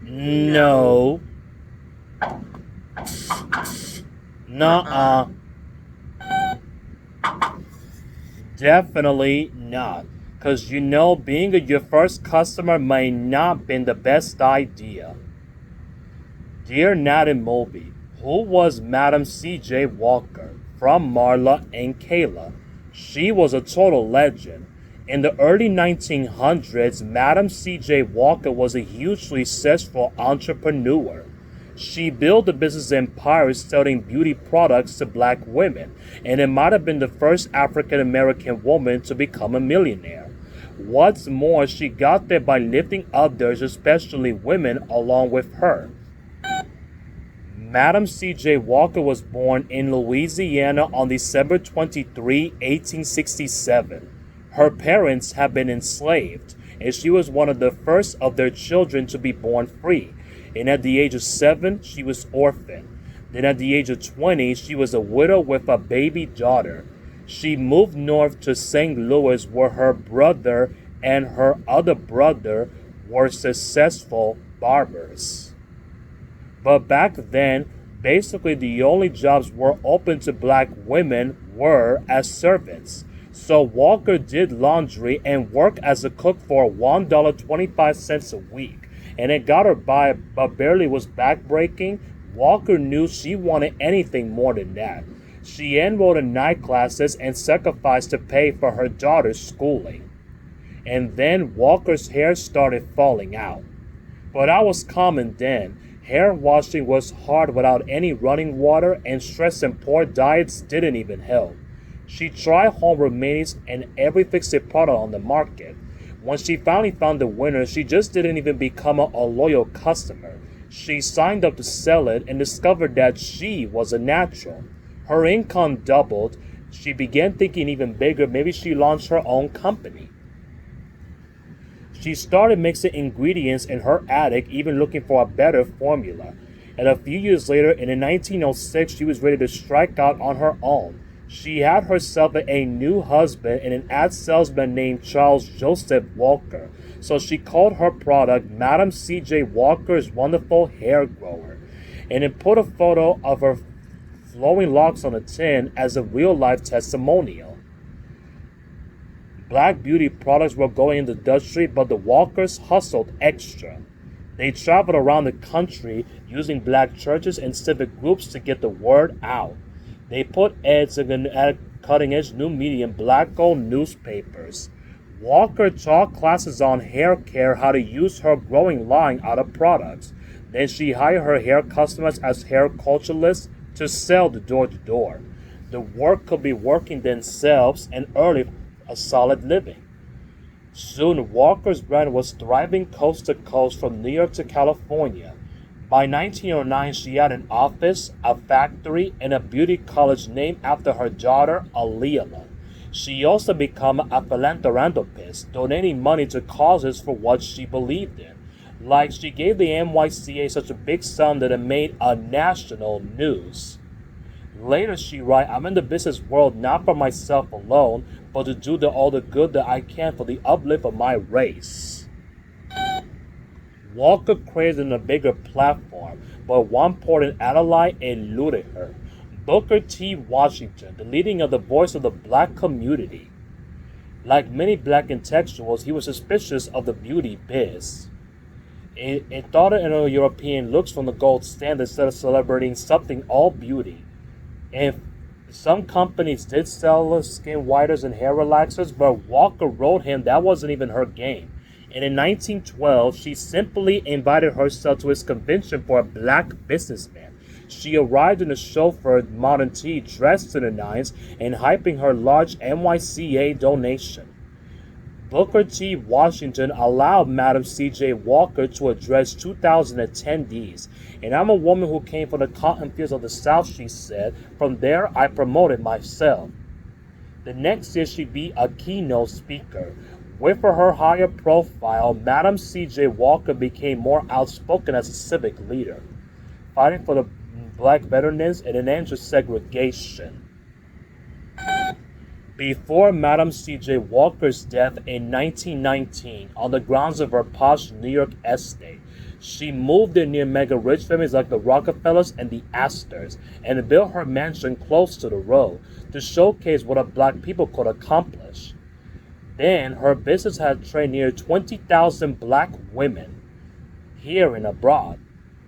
No. No. Uh-uh. Nuh-uh. Definitely not. Because you know, being your first customer may not been the best idea. Dear Nat and Moby, who was Madam C.J. Walker? From Marla and Kayla. She was a total legend. In the early 1900s, Madam C.J. Walker was a hugely successful entrepreneur. She built a business empire selling beauty products to black women, and it might have been the first African American woman to become a millionaire. What's more, she got there by lifting others, especially women, along with her. Madam C.J. Walker was born in Louisiana on December 23, 1867. Her parents had been enslaved, and she was one of the first of their children to be born free. And at the age of 7, she was orphaned. Then at the age of 20, she was a widow with a baby daughter. She moved north to St. Louis, where her brother and her other brother were successful barbers. But back then, basically the only jobs were open to black women were as servants. So Walker did laundry and worked as a cook for $1.25 a week. And it got her by, but barely was backbreaking. Walker knew she wanted anything more than that. She enrolled in night classes and sacrificed to pay for her daughter's schooling. And then Walker's hair started falling out. But that was common then. Hair washing was hard without any running water, and stress and poor diets didn't even help. She tried home remedies and every fix-it product on the market. When she finally found the winner, she just didn't even become a loyal customer. She signed up to sell it and discovered that she was a natural. Her income doubled. She began thinking even bigger. Maybe she launched her own company. She started mixing ingredients in her attic, even looking for a better formula. And a few years later, in 1906, she was ready to strike out on her own. She had herself a new husband and an ad salesman named Charles Joseph Walker. So she called her product Madam C.J. Walker's Wonderful Hair Grower. And then put a photo of her flowing locks on the tin as a real life testimonial. Black beauty products were going in the industry, but the Walkers hustled extra. They traveled around the country using black churches and civic groups to get the word out. They put ads in cutting edge new medium black gold newspapers. Walker taught classes on hair care, how to use her growing line out of products. Then she hired her hair customers as hair culturalists to sell the door to door. The work could be working themselves and earning a solid living. Soon, Walker's brand was thriving coast to coast from New York to California. By 1909, she had an office, a factory, and a beauty college named after her daughter, Aleela. She also became a philanthropist, donating money to causes for what she believed in. Like she gave the NYCA such a big sum that it made a national news. Later she writes, I'm in the business world not for myself alone, but to do all the good that I can for the uplift of my race. Walker created a bigger platform, but one important ally eluded her. Booker T. Washington, the leading of the voice of the black community. Like many black intellectuals, he was suspicious of the beauty biz. It thought Indo-European looks from the gold standard instead of celebrating something all beauty. And some companies did sell skin whiteners and hair relaxers, but Walker wrote him that wasn't even her game. And in 1912, she simply invited herself to his convention for a black businessman. She arrived in a chauffeured Model T dressed to the nines and hyping her large NYCA donation. Booker T. Washington allowed Madam C.J. Walker to address 2,000 attendees. And I'm a woman who came from the cotton fields of the South, she said. From there, I promoted myself. The next year, she'd be a keynote speaker. With her higher profile, Madam C.J. Walker became more outspoken as a civic leader, fighting for the black veterans and an end to segregation. Before Madam C.J. Walker's death in 1919, on the grounds of her posh New York estate, She moved in near mega rich families like the Rockefellers and the Astors and built her mansion close to the road to showcase what a black people could accomplish. Then her business had trained near 20,000 black women here and abroad.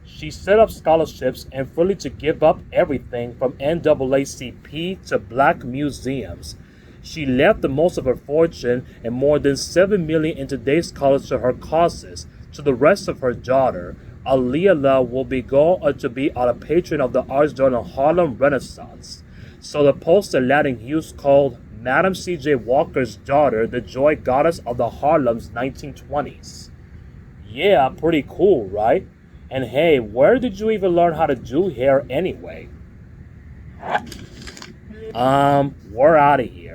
She set up scholarships and freely to give up everything from NAACP to black museums. She left the most of her fortune and more than 7 million in today's college to her causes. To the rest of her daughter, Aliyah will be going to be a patron of the arts during the Harlem Renaissance. So the poster Latin Hughes called Madam C.J. Walker's daughter the joy goddess of the Harlem's 1920s. Yeah, pretty cool, right? And hey, where did you even learn how to do hair anyway? We're out of here.